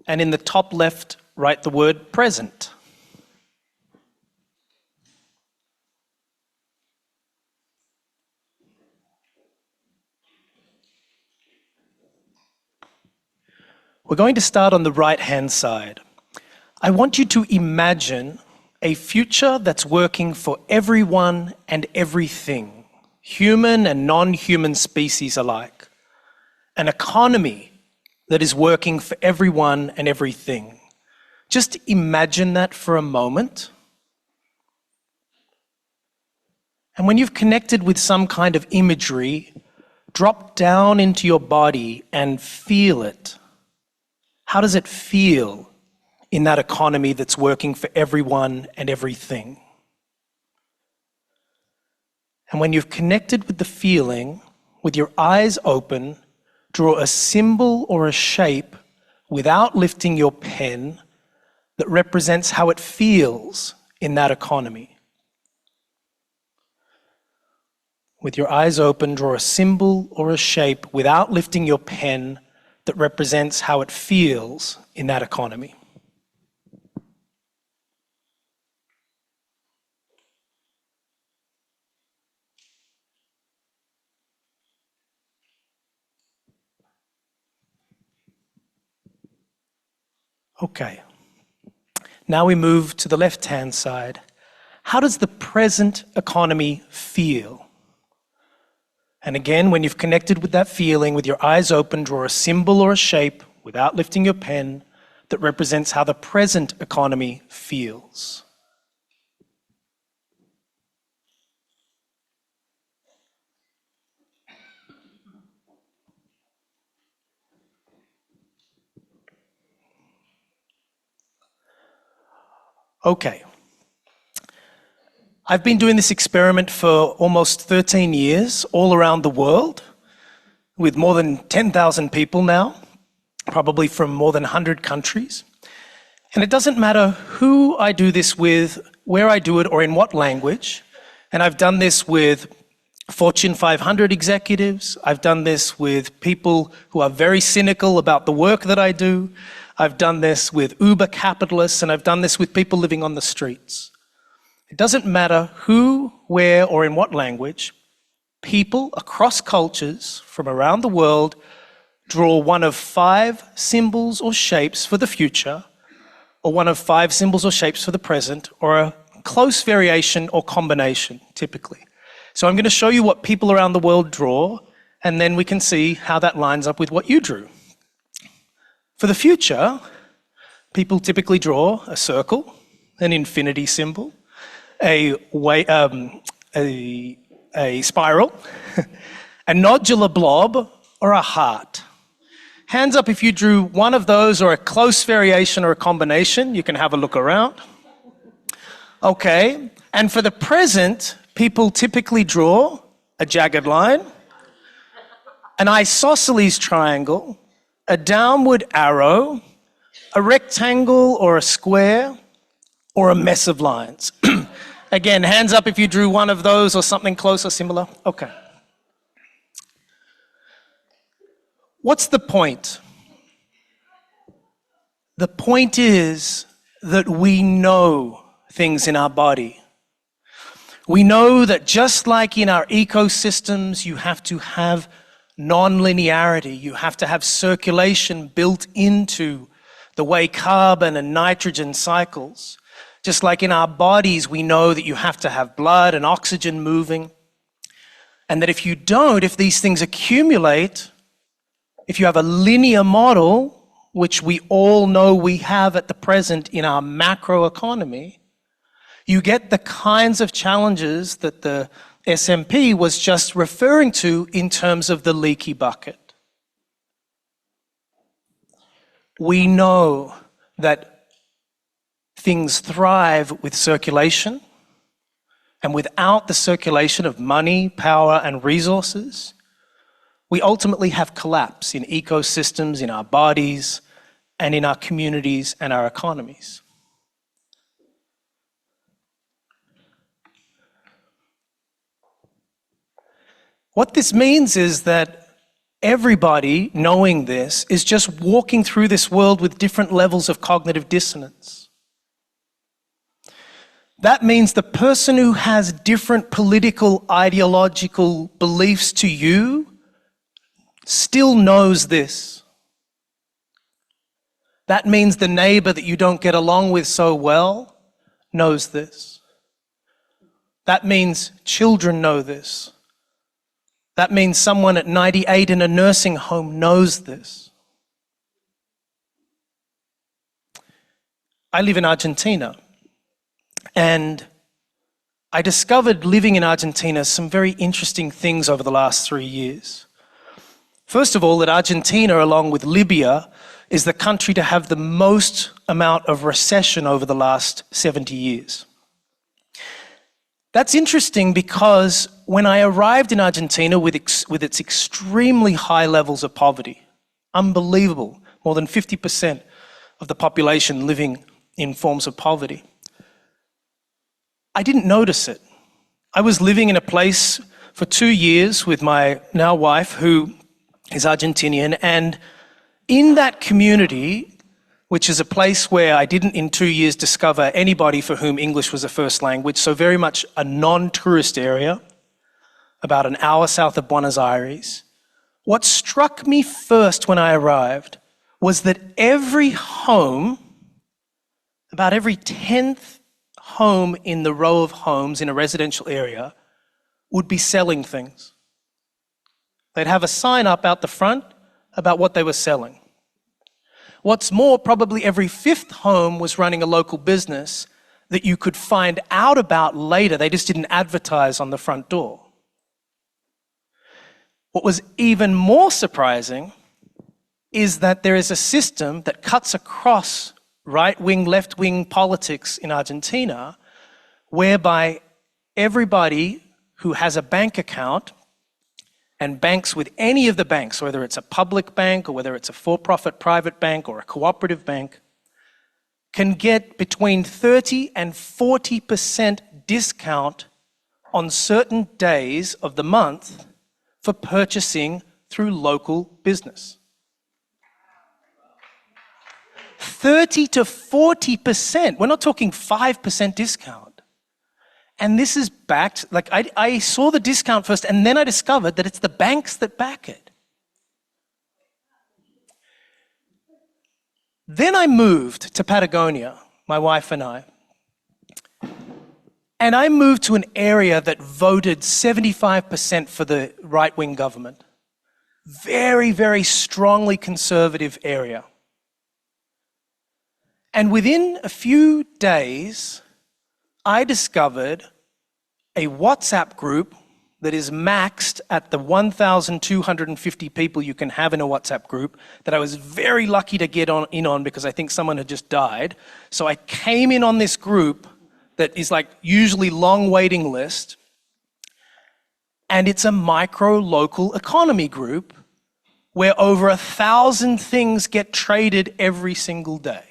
Speaker 3: And in the top left, write the word present. We're going to start on the right-hand side. I want you to imagine a future that's working for everyone and everything, human and non-human species alike. An economy that is working for everyone and everything. Just imagine that for a moment. And when you've connected with some kind of imagery, drop down into your body and feel it. How does it feel in that economy that's working for everyone and everything? And when you've connected with the feeling, with your eyes open, draw a symbol or a shape without lifting your pen that represents how it feels in that economy. With your eyes open, draw a symbol or a shape without lifting your pen that represents how it feels in that economy. Okay. Now we move to the left-hand side. How does the present economy feel? And again, when you've connected with that feeling, with your eyes open, draw a symbol or a shape without lifting your pen that represents how the present economy feels. Okay. I've been doing this experiment for almost 13 years, all around the world, with more than 10,000 people now, probably from more than 100 countries. And it doesn't matter who I do this with, where I do it, or in what language. And I've done this with Fortune 500 executives. I've done this with people who are very cynical about the work that I do. I've done this with Uber capitalists, and I've done this with people living on the streets. It doesn't matter who, where, or in what language, people across cultures from around the world draw one of 5 symbols or shapes for the future, or one of 5 symbols or shapes for the present, or a close variation or combination, typically. So I'm going to show you what people around the world draw, and then we can see how that lines up with what you drew. For the future, people typically draw a circle, an infinity symbol, a spiral, a nodular blob, or a heart. Hands up if you drew one of those or a close variation or a combination. You can have a look around. Okay, and for the present, people typically draw a jagged line, an isosceles triangle, a downward arrow, a rectangle or a square, or a mess of lines. Again, hands up if you drew one of those or something close or similar. Okay. What's the point? The point is that we know things in our body. We know that just like in our ecosystems, you have to have non-linearity. You have to have circulation built into the way carbon and nitrogen cycles. Just like in our bodies, we know that you have to have blood and oxygen moving. And that if you don't, if these things accumulate, if you have a linear model, which we all know we have at the present in our macroeconomy, you get the kinds of challenges that the SMP was just referring to in terms of the leaky bucket. We know that things thrive with circulation, and without the circulation of money, power, and resources, we ultimately have collapse in ecosystems, in our bodies, and in our communities and our economies. What this means is that everybody knowing this is just walking through this world with different levels of cognitive dissonance. That means the person who has different political, ideological beliefs to you still knows this. That means the neighbor that you don't get along with so well knows this. That means children know this. That means someone at 98 in a nursing home knows this. I live in Argentina, and I discovered living in Argentina some very interesting things over the last 3 years. First of all, that Argentina, along with Libya, is the country to have the most amount of recession over the last 70 years. That's interesting because when I arrived in Argentina with its extremely high levels of poverty, unbelievable, more than 50% of the population living in forms of poverty, I didn't notice it. I was living in a place for 2 years with my now wife, who is Argentinian, and in that community, which is a place where I didn't in 2 years discover anybody for whom English was a first language, so very much a non-tourist area, about an hour south of Buenos Aires. What struck me first when I arrived was that every home, about every 10th home in the row of homes in a residential area, would be selling things. They'd have a sign up out the front about what they were selling. What's more, probably every 5th home was running a local business that you could find out about later. They just didn't advertise on the front door. What was even more surprising is that there is a system that cuts across right-wing, left-wing politics in Argentina, whereby everybody who has a bank account and banks with any of the banks, whether it's a public bank or whether it's a for-profit private bank or a cooperative bank, can get between 30 and 40% discount on certain days of the month for purchasing through local business. 30 to 40%. We're not talking 5% discount. And this is backed, like I saw the discount first, and then I discovered that it's the banks that back it. Then I moved to Patagonia, my wife and I. And I moved to an area that voted 75% for the right-wing government. Very, very strongly conservative area. And within a few days, I discovered a WhatsApp group that is maxed at the 1,250 people you can have in a WhatsApp group that I was very lucky to get in on because I think someone had just died. So I came in on this group that is like usually long waiting list, and it's a micro local economy group where over 1,000 things get traded every single day.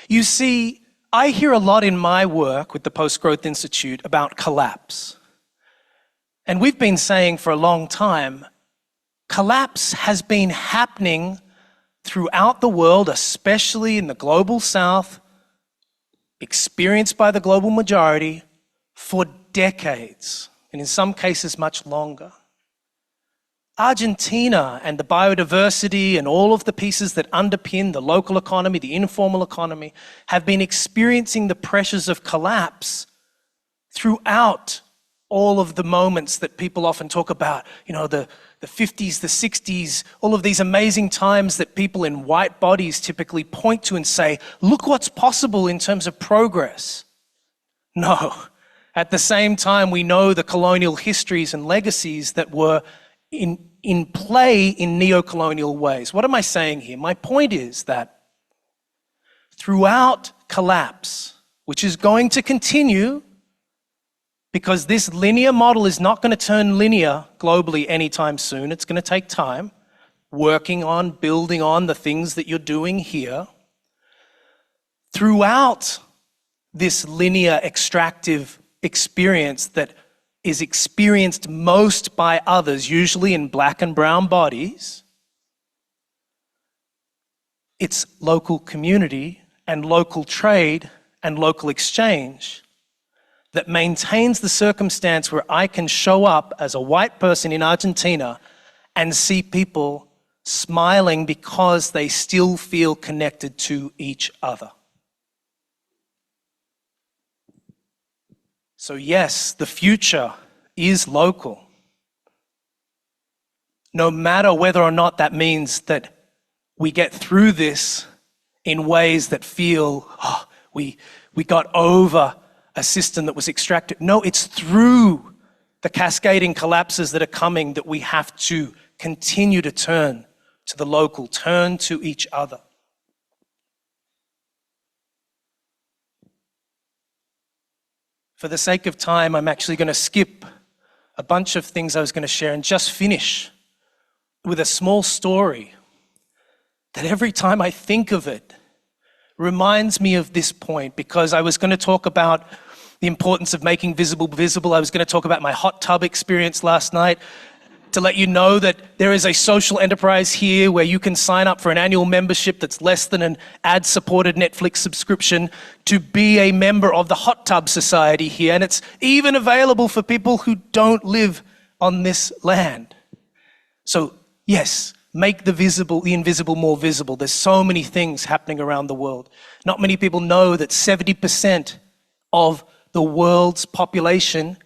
Speaker 3: You see, I hear a lot in my work with the Post-Growth Institute about collapse. And we've been saying for a long time, collapse has been happening throughout the world, especially in the global south, experienced by the global majority for decades, and in some cases much longer. Argentina and the biodiversity and all of the pieces that underpin the local economy, the informal economy, have been experiencing the pressures of collapse throughout all of the moments that people often talk about, you know, the 50s, the 60s, all of these amazing times that people in white bodies typically point to and say, look what's possible in terms of progress. No. At the same time, we know the colonial histories and legacies that were in play in neo-colonial ways. What am I saying here? My point is that throughout collapse, which is going to continue because this linear model is not going to turn linear globally anytime soon. It's going to take time, working on, building on the things that you're doing here. Throughout this linear extractive experience that is experienced most by others, usually in black and brown bodies, it's local community and local trade and local exchange that maintains the circumstance where I can show up as a white person in Argentina and see people smiling because they still feel connected to each other. So yes, the future is local. No matter whether or not that means that we get through this in ways that feel, oh, we got over a system that was extracted. No, it's through the cascading collapses that are coming that we have to continue to turn to the local, turn to each other. For the sake of time, I'm actually going to skip a bunch of things I was going to share and just finish with a small story that every time I think of it reminds me of this point, because I was going to talk about the importance of making visible visible. I was going to talk about my hot tub experience last night to let you know that there is a social enterprise here where you can sign up for an annual membership that's less than an ad-supported Netflix subscription to be a member of the Hot Tub Society here. And it's even available for people who don't live on this land. So yes, make the invisible more visible. There's so many things happening around the world. Not many people know that 70% of the world's population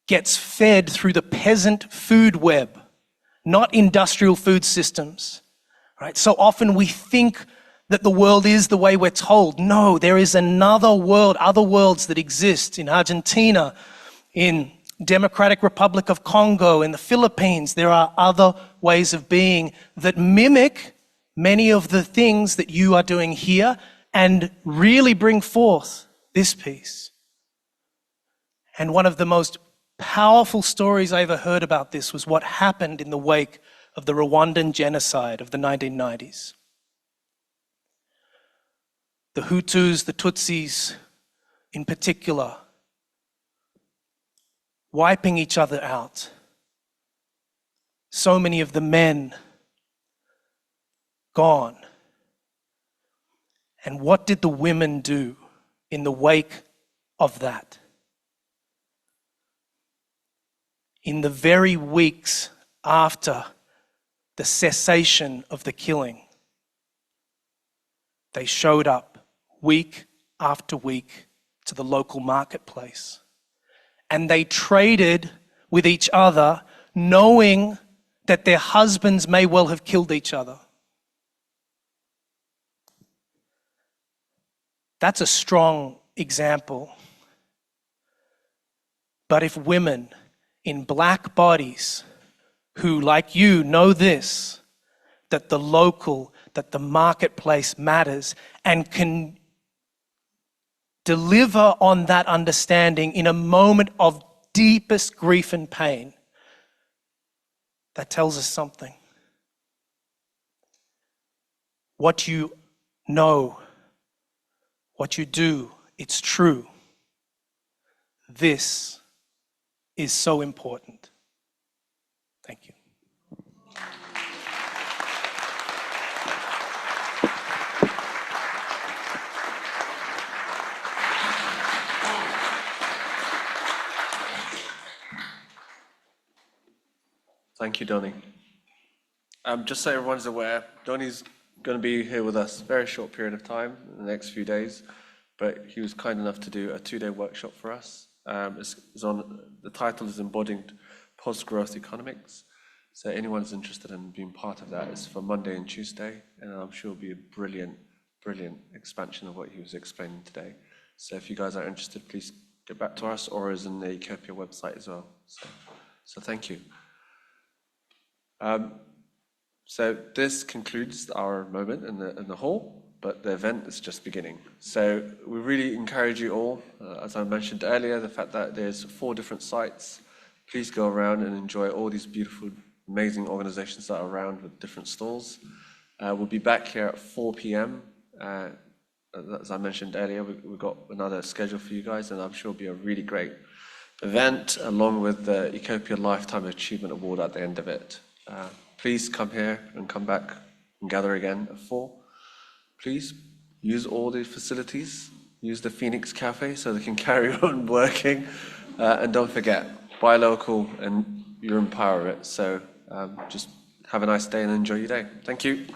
Speaker 3: gets fed through the peasant food web, not industrial food systems. Right? So often we think that the world is the way we're told. No, there is another world, other worlds that exist in Argentina, in Democratic Republic of Congo, in the Philippines. There are other ways of being that mimic many of the things that you are doing here and really bring forth this piece. And one of the most powerful stories I ever heard about this was what happened in the wake of the Rwandan genocide of the 1990s. The Hutus, the Tutsis in particular, wiping each other out. So many of the men gone. And what did the women do in the wake of that? In the very weeks after the cessation of the killing, they showed up week after week to the local marketplace. And they traded with each other, knowing that their husbands may well have killed each other. That's a strong example. But if women in black bodies who, like you, know this, that the local, that the marketplace matters, and can deliver on that understanding in a moment of deepest grief and pain, that tells us something. What you know, what you do, it's true. This is so important. Thank you.
Speaker 1: Thank you, Donnie. Just so everyone's aware, Donnie's going to be here with us a very short period of time, in the next few days, but he was kind enough to do a 2-day workshop for us. The title is Embodying Post-Growth Economics. So anyone who's interested in being part of that is for Monday and Tuesday, and I'm sure it'll be a brilliant, brilliant expansion of what he was explaining today. So if you guys are interested, please get back to us, or is in the Ekopia website as well. So thank you. So this concludes our moment in the hall, but the event is just beginning. So we really encourage you all, as I mentioned earlier, the fact that there's 4 different sites. Please go around and enjoy all these beautiful, amazing organizations that are around with different stalls. We'll be back here at 4 p.m. As I mentioned earlier, we've got another schedule for you guys, and I'm sure it'll be a really great event, along with the Ekopia Lifetime Achievement Award at the end of it. Please come here and come back and gather again at 4. Please use all the facilities. Use the Phoenix Cafe so they can carry on working. And don't forget, buy local and you're in power of it. So just have a nice day and enjoy your day. Thank you.